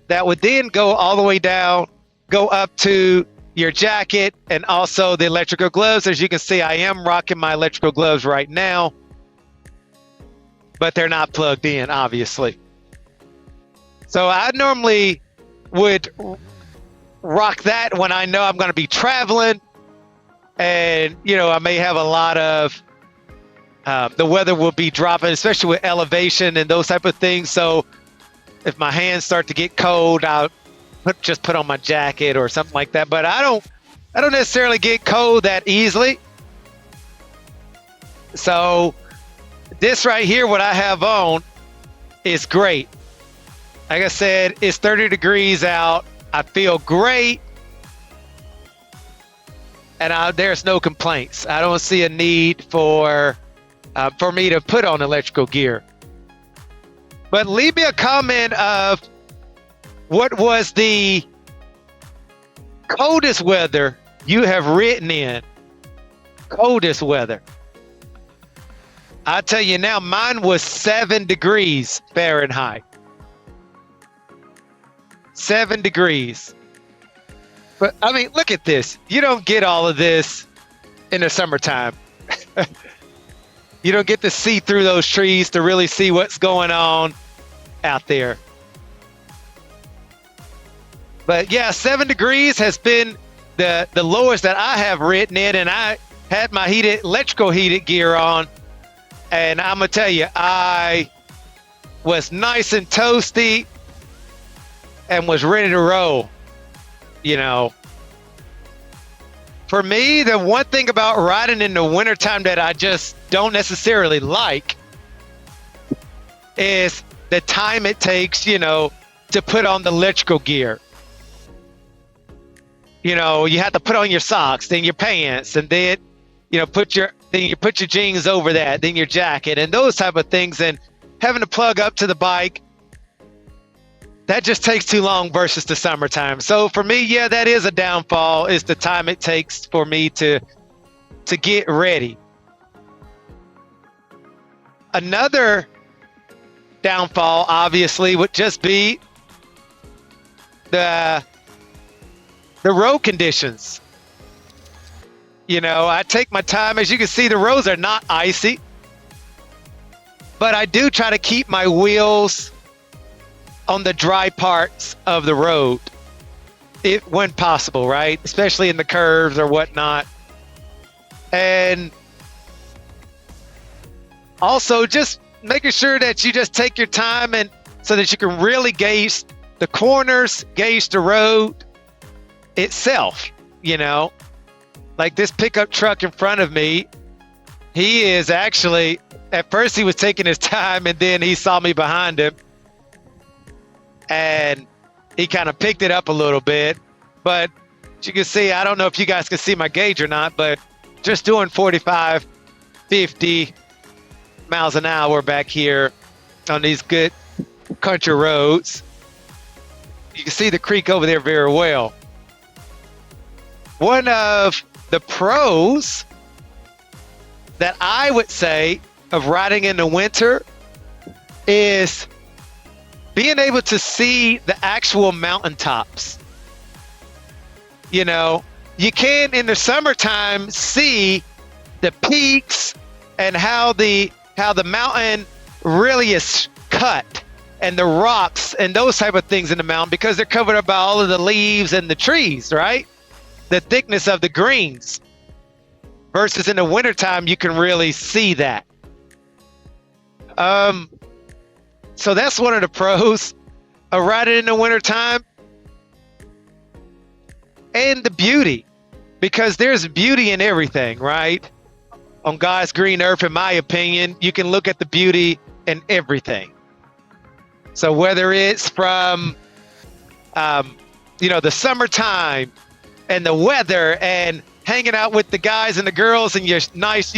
that would then go all the way down, go up to your jacket and also the electrical gloves. As you can see, I am rocking my electrical gloves right now, but they're not plugged in, obviously. So I normally would rock that when I know I'm going to be traveling, and I may have a lot of the weather will be dropping, especially with elevation and those type of things. So if my hands start to get cold, I'll just put on my jacket or something like that. But I don't necessarily get cold that easily. So this right here, what I have on, is great. Like I said, it's 30 degrees out. I feel great. And there's no complaints. I don't see a need for me to put on electrical gear. But leave me a comment of what was the coldest weather you have ridden in. Coldest weather. I'll tell you now, mine was 7 degrees Fahrenheit. 7 degrees. But I mean, look at this. You don't get all of this in the summertime. You don't get to see through those trees to really see what's going on out there. But yeah, 7 degrees has been the lowest that I have ridden in, and I had my electrical heated gear on, and I'm gonna tell you, I was nice and toasty and was ready to roll. For me, the one thing about riding in the wintertime that I just don't necessarily like is the time it takes, to put on the electrical gear. You have to put on your socks, then your pants, and then, you put your jeans over that, then your jacket, and those type of things, and having to plug up to the bike. That just takes too long versus the summertime. So for me, yeah, that is a downfall, is the time it takes for me to get ready. Another downfall, obviously, would just be the road conditions. I take my time. As you can see, the roads are not icy, but I do try to keep my wheels on the dry parts of the road, when possible, right? Especially in the curves or whatnot. And also just making sure that you just take your time, and so that you can really gauge the corners, gauge the road itself. Like this pickup truck in front of me, he is actually, at first he was taking his time, and then he saw me behind him, and he kind of picked it up a little bit. But as you can see, I don't know if you guys can see my gauge or not, but just doing 45, 50 miles an hour back here on these good country roads. You can see the creek over there very well. One of the pros that I would say of riding in the winter is being able to see the actual mountaintops. You can in the summertime see the peaks and how the mountain really is cut, and the rocks and those type of things in the mountain, because they're covered up by all of the leaves and the trees, right? The thickness of the greens. Versus in the wintertime, you can really see that. So that's one of the pros of riding in the wintertime. And the beauty, because there's beauty in everything, right? On God's green earth, in my opinion, you can look at the beauty in everything. So whether it's from, the summertime and the weather and hanging out with the guys and the girls and your nice,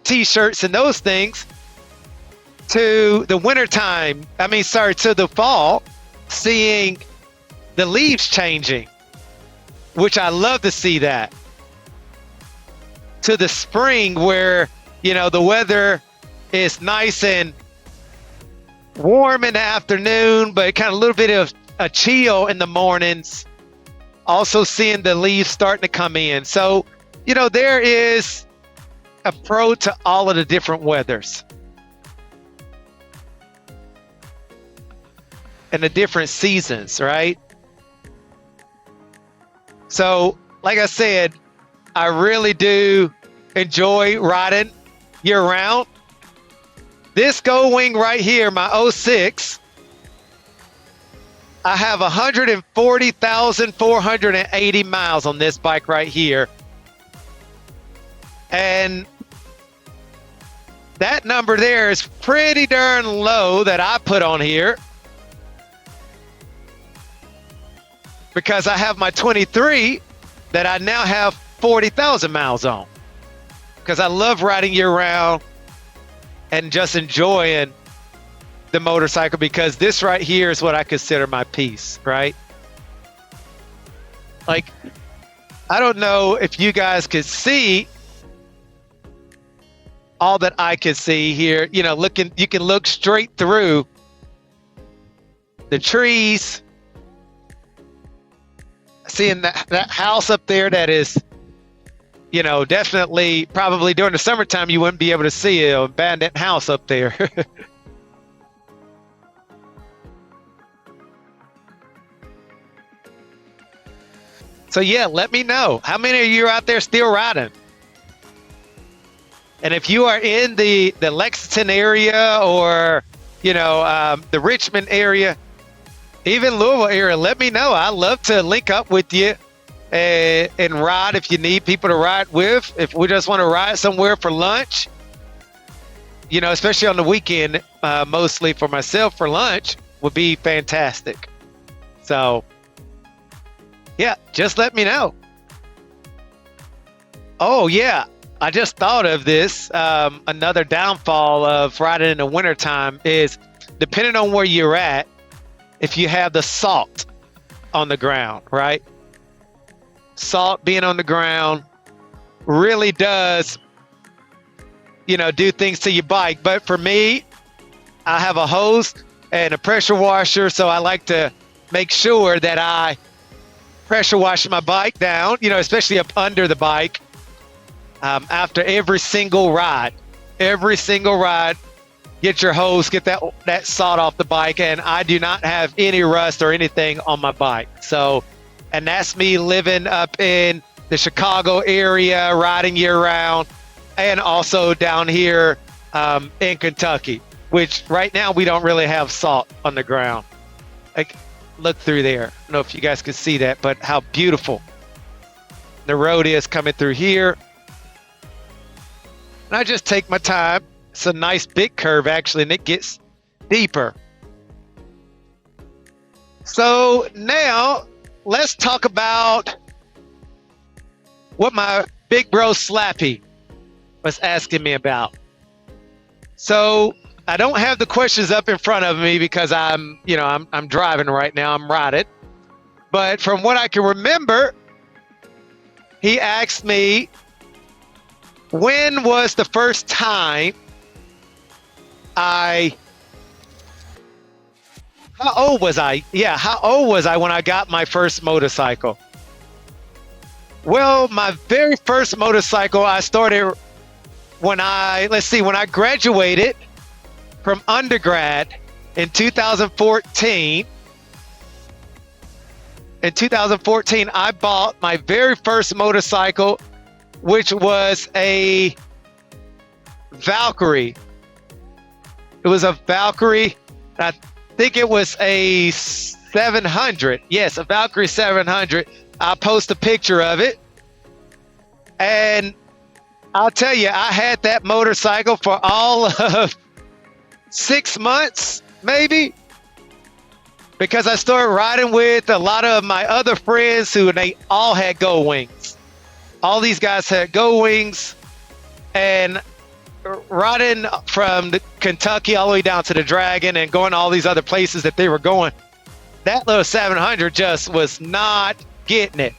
t-shirts and those things, to the wintertime, to the fall, seeing the leaves changing, which I love to see that. To the spring where, the weather is nice and warm in the afternoon, but kind of a little bit of a chill in the mornings, also seeing the leaves starting to come in. So, there is a pro to all of the different weathers and the different seasons, right? So, like I said, I really do enjoy riding year round. This Gold Wing right here, my '06, I have 140,480 miles on this bike right here. And that number there is pretty darn low that I put on here, because I have my 23 that I now have 40,000 miles on, because I love riding year round and just enjoying the motorcycle, because this right here is what I consider my piece, right? Like, I don't know if you guys could see all that I could see here. You can look straight through the trees, seeing that house up there that is, definitely, probably during the summertime, you wouldn't be able to see an abandoned house up there. So yeah, let me know. How many of you are out there still riding? And if you are in the Lexington area, or, the Richmond area, even Louisville area, let me know. I'd love to link up with you and ride if you need people to ride with. If we just want to ride somewhere for lunch, especially on the weekend, mostly for myself for lunch, would be fantastic. So, yeah, just let me know. Oh, yeah. I just thought of this. Another downfall of riding in the wintertime is, depending on where you're at, if you have the salt on the ground, right? Salt being on the ground really does, do things to your bike. But for me, I have a hose and a pressure washer, so I like to make sure that I pressure wash my bike down, especially up under the bike, after every single ride. Every single ride, get your hose, get that salt off the bike, and I do not have any rust or anything on my bike. So, and that's me living up in the Chicago area, riding year round, and also down here in Kentucky, which right now we don't really have salt on the ground. Like, look through there. I don't know if you guys can see that, but how beautiful the road is coming through here. And I just take my time. It's a nice big curve, actually, and it gets deeper. So now let's talk about what my big bro Slappy was asking me about. So I don't have the questions up in front of me because I'm driving right now. I'm riding. But from what I can remember, he asked me, when was the first time how old was I? Yeah, how old was I when I got my first motorcycle? Well, my very first motorcycle I started when I graduated from undergrad in 2014. In 2014, I bought my very first motorcycle, which was a Valkyrie. It was a Valkyrie. I think it was a 700. Yes, a Valkyrie 700. I'll post a picture of it. And I'll tell you, I had that motorcycle for all of 6 months, maybe, because I started riding with a lot of my other friends they all had Gold Wings. All these guys had Gold Wings, and riding from Kentucky all the way down to the Dragon and going to all these other places that they were going, that little 700 just was not getting it.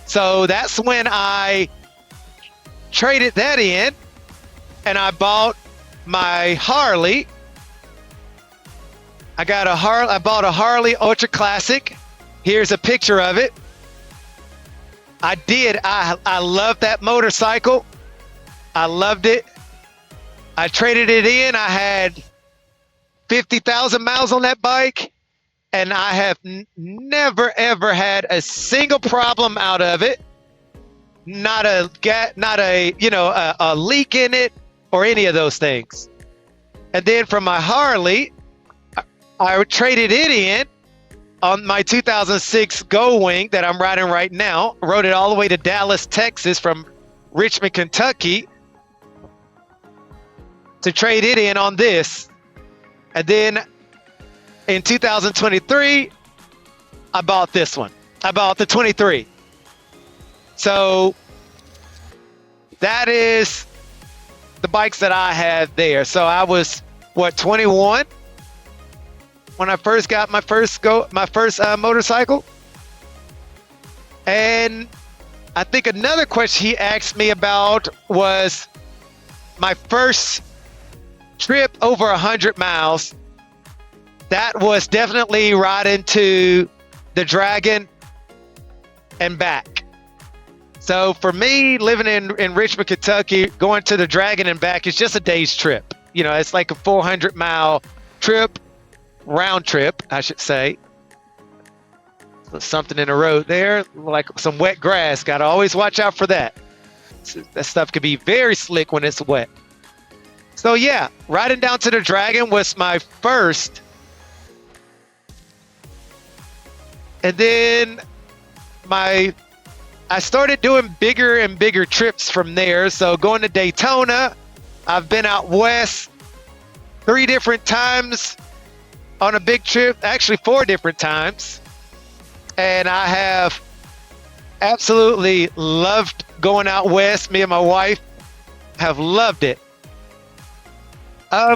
So that's when I traded that in, and I bought my Harley, I bought a Harley Ultra Classic. Here's a picture of it. I love that motorcycle. I loved it. I traded it in. I had 50,000 miles on that bike, and I have never ever had a single problem out of it. Not a leak in it or any of those things. And then from my Harley, I traded it in on my 2006 Goldwing that I'm riding right now. Rode it all the way to Dallas, Texas from Richmond, Kentucky to trade it in on this. And then in 2023, I bought this one. I bought the 23. So that is the bikes that I had there. So I was 21 when I first got my first motorcycle. And I think another question he asked me about was my first trip over 100 miles. That was definitely riding to the Dragon and back. So for me, living in Richmond, Kentucky, going to the Dragon and back is just a day's trip. You know, it's like a 400-mile trip, round trip, I should say. So something in the road there, like some wet grass. Got to always watch out for that. That stuff can be very slick when it's wet. So yeah, riding down to the Dragon was my first. And then I started doing bigger and bigger trips from there. So going to Daytona, I've been out west 3 different times on a big trip, actually 4 different times. And I have absolutely loved going out west. Me and my wife have loved it. I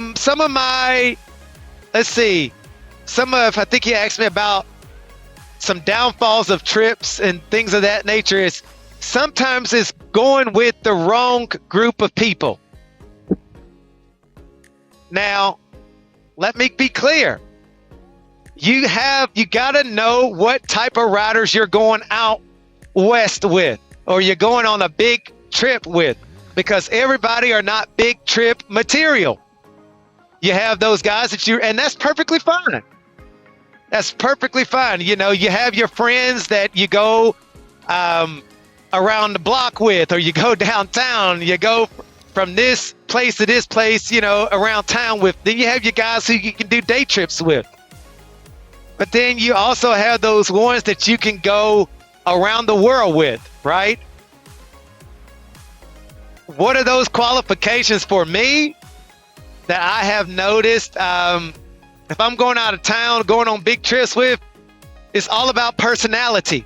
think he asked me about some downfalls of trips and things of that nature. Is sometimes it's going with the wrong group of people. Now, let me be clear. You got to know what type of riders you're going out west with, or you're going on a big trip with, because everybody are not big trip material. You have those guys and that's perfectly fine. That's perfectly fine. You know, you have your friends that you go around the block with, or you go downtown, you go from this place to this place, you know, around town with. Then you have your guys who you can do day trips with. But then you also have those ones that you can go around the world with, right? What are those qualifications for me that I have noticed? If I'm going out of town, going on big trips with, it's all about personality.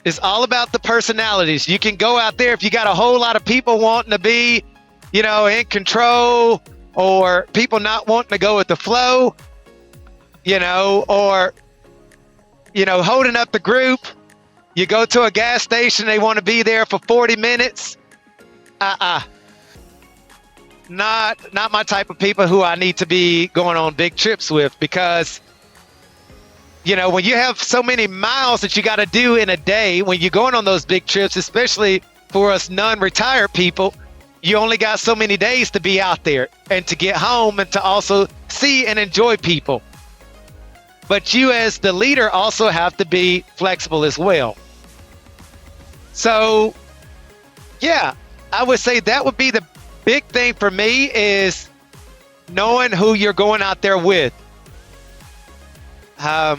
It's all about the personalities. You can go out there if you got a whole lot of people wanting to be, you know, in control, or people not wanting to go with the flow, you know, or, you know, holding up the group. You go to a gas station, they want to be there for 40 minutes. Not my type of people who I need to be going on big trips with, because, you know, when you have so many miles that you got to do in a day, when you're going on those big trips, especially for us non-retired people, you only got so many days to be out there and to get home and to also see and enjoy people. But you as the leader also have to be flexible as well. So, yeah, I would say that would be the big thing for me, is knowing who you're going out there with. Are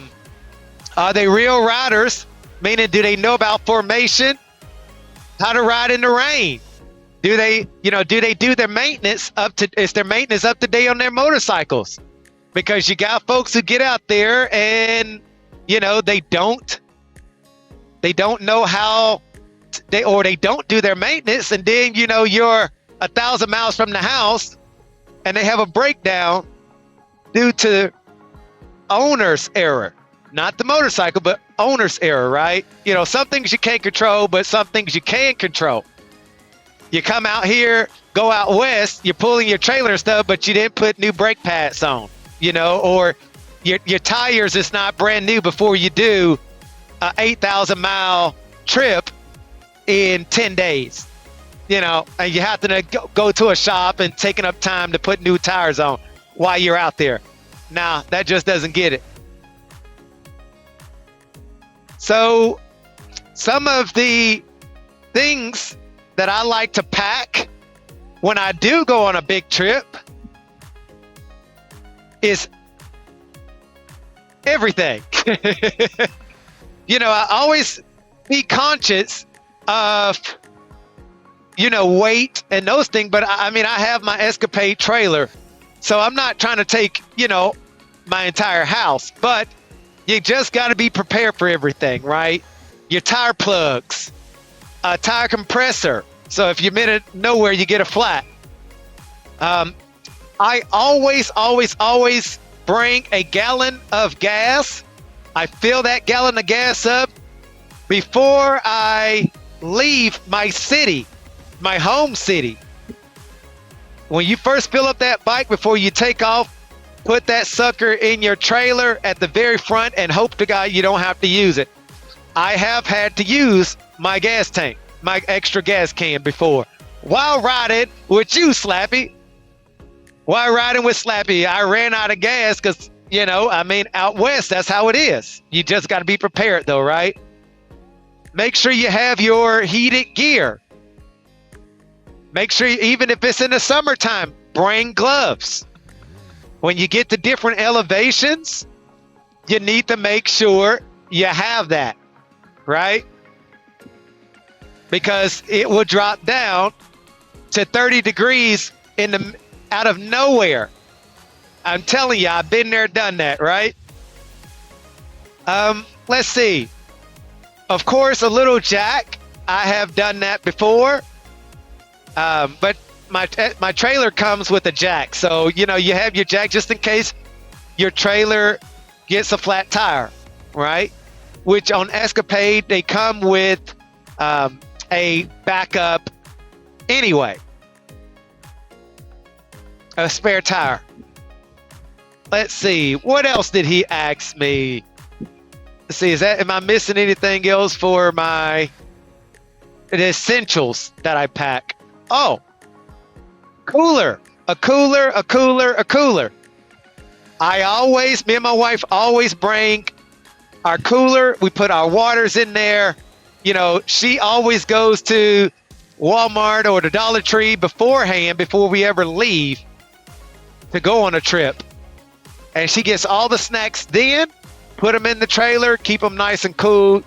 they real riders? Meaning, do they know about formation? How to ride in the rain? Do they do their maintenance is their maintenance up to date on their motorcycles? Because you got folks who get out there and, you know, they don't know how they don't do their maintenance, and then, you know, you're 1,000 miles from the house and they have a breakdown due to owner's error. Not the motorcycle, but owner's error, right? You know, some things you can't control, but some things you can control. You come out here, go out west, you're pulling your trailer and stuff, but you didn't put new brake pads on. or your tires is not brand new before you do a 8,000-mile trip in 10 days, and you have to go to a shop and taking up time to put new tires on while you're out there. Nah, that just doesn't get it. So some of the things that I like to pack when I do go on a big trip is everything. I always be conscious of, weight and those things, but I have my Escapade trailer, so I'm not trying to take, my entire house, but you just got to be prepared for everything, right? Your tire plugs, a tire compressor, so if you're in nowhere, you get a flat. I always bring a gallon of gas. I fill that gallon of gas up before I leave my city, my home city. When you first fill up that bike before you take off, put that sucker in your trailer at the very front and hope to God you don't have to use it. I have had to use my gas tank, my extra gas can before. While riding with you, Slappy. While riding with Slappy, I ran out of gas because, out west, that's how it is. You just got to be prepared though, right? Make sure you have your heated gear. Make sure, even if it's in the summertime, bring gloves. When you get to different elevations, you need to make sure you have that, right? Because it will drop down to 30 degrees out of nowhere. I'm telling you, I've been there, done that, right? Let's see. Of course, a little jack. I have done that before. But my trailer comes with a jack. So, you have your jack just in case your trailer gets a flat tire, right? Which on Escapade, they come with a backup anyway. A spare tire. Let's see. What else did he ask me? Let's see. Am I missing anything else for the essentials that I pack? Oh, cooler. A cooler. Me and my wife always bring our cooler. We put our waters in there. She always goes to Walmart or the Dollar Tree beforehand, before we ever leave to go on a trip. And she gets all the snacks then, put them in the trailer, keep them nice and cool,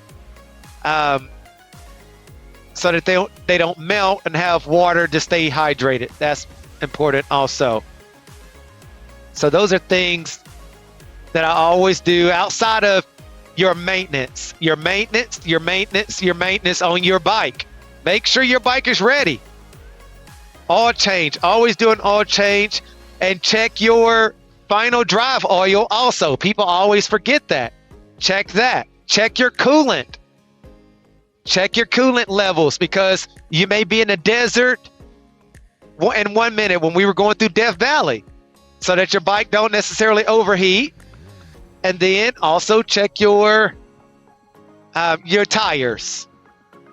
so that they don't melt, and have water to stay hydrated. That's important also. So those are things that I always do outside of your maintenance on your bike. Make sure your bike is ready. Oil change, always do an oil change, and check your final drive oil also. People always forget that. Check that. Check your coolant. Check your coolant levels, because you may be in the desert in 1 minute when we were going through Death Valley, so that your bike don't necessarily overheat. And then also check your tires.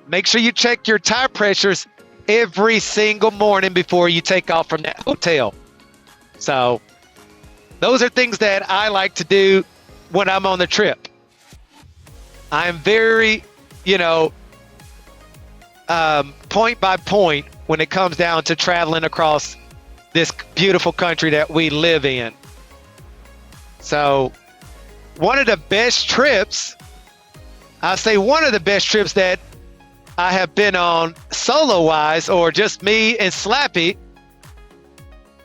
Make sure you check your tire pressures every single morning before you take off from that hotel. So those are things that I like to do when I'm on the trip. I'm very, point by point when it comes down to traveling across this beautiful country that we live in. So one of the best trips that I have been on solo-wise, or just me and Slappy,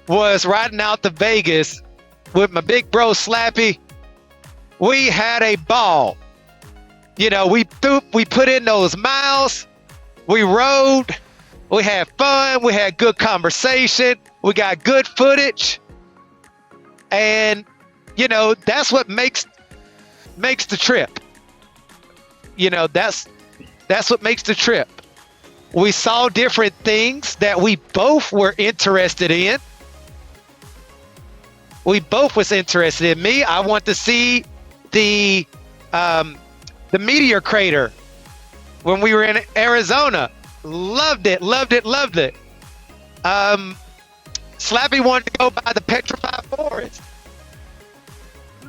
was riding out to Vegas with my big bro Slappy. We had a ball. We put in those miles, we rode, we had fun, we had good conversation, we got good footage, and that's what makes the trip. That's what makes the trip. We saw different things that we both were interested in. we both was interested in. Me, I want to see the meteor crater when we were in Arizona. Loved it. Slappy wanted to go by the petrified forest.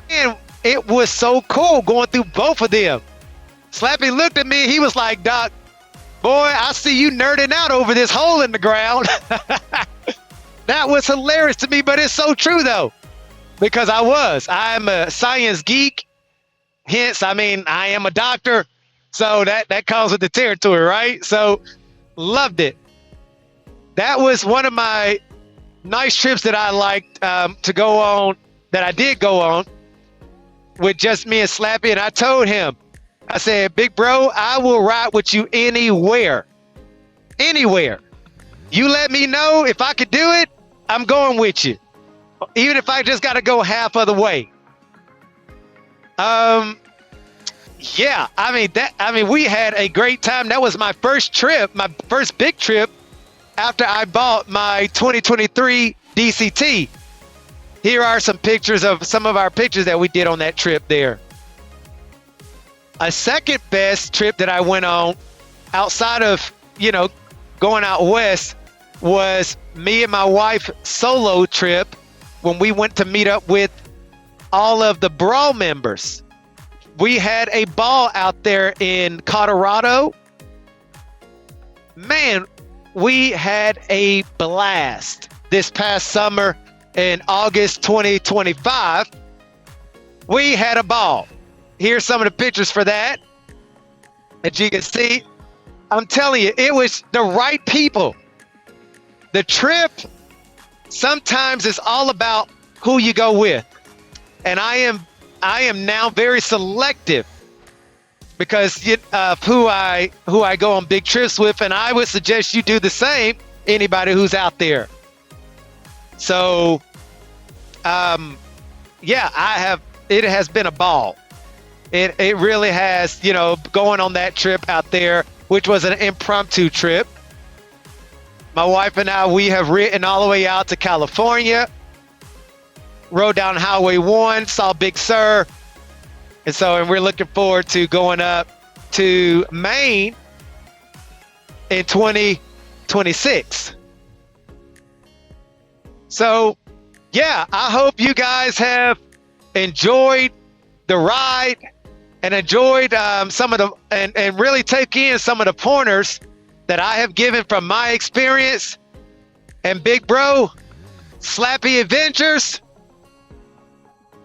Man, it was so cool going through both of them. Slappy looked at me. He was like, Doc, boy, I see you nerding out over this hole in the ground. That was hilarious to me, but it's so true though, because I'm a science geek. Hence, I am a doctor. So that comes with the territory, right? So loved it. That was one of my nice trips that I liked to go on, that I did go on with just me and Slappy. And I told him, I said, big bro, I will ride with you anywhere. Anywhere. You let me know if I could do it, I'm going with you. Even if I just got to go half of the way. Yeah, we had a great time. That was my first trip, my first big trip after I bought my 2023 DCT. Here are some pictures of some of our pictures that we did on that trip there. A second best trip that I went on outside of, going out west was me and my wife solo trip when we went to meet up with all of the Brawl members. We had a ball out there in Colorado. Man, we had a blast this past summer in August 2025. We had a ball. Here's some of the pictures for that. As you can see, I'm telling you, it was the right people. The trip sometimes is all about who you go with. And I am now very selective because of who I go on big trips with, and I would suggest you do the same, anybody who's out there. So it has been a ball. It really has, going on that trip out there, which was an impromptu trip. My wife and I, we have ridden all the way out to California, rode down Highway 1, saw Big Sur. And we're looking forward to going up to Maine in 2026. So, yeah, I hope you guys have enjoyed the ride and enjoyed some of the, and really take in some of the pointers that I have given from my experience. And big bro, Slappy Adventures,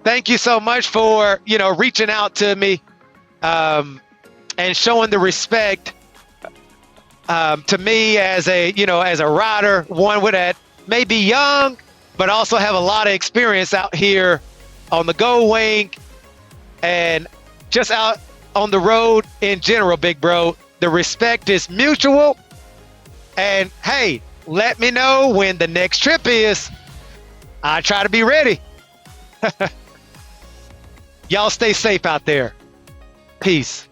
thank you so much for, reaching out to me and showing the respect to me as a rider, one that may be young, but also have a lot of experience out here on the Gold Wing and just out on the road in general, big bro. The respect is mutual. And hey, let me know when the next trip is. I try to be ready. Y'all stay safe out there. Peace.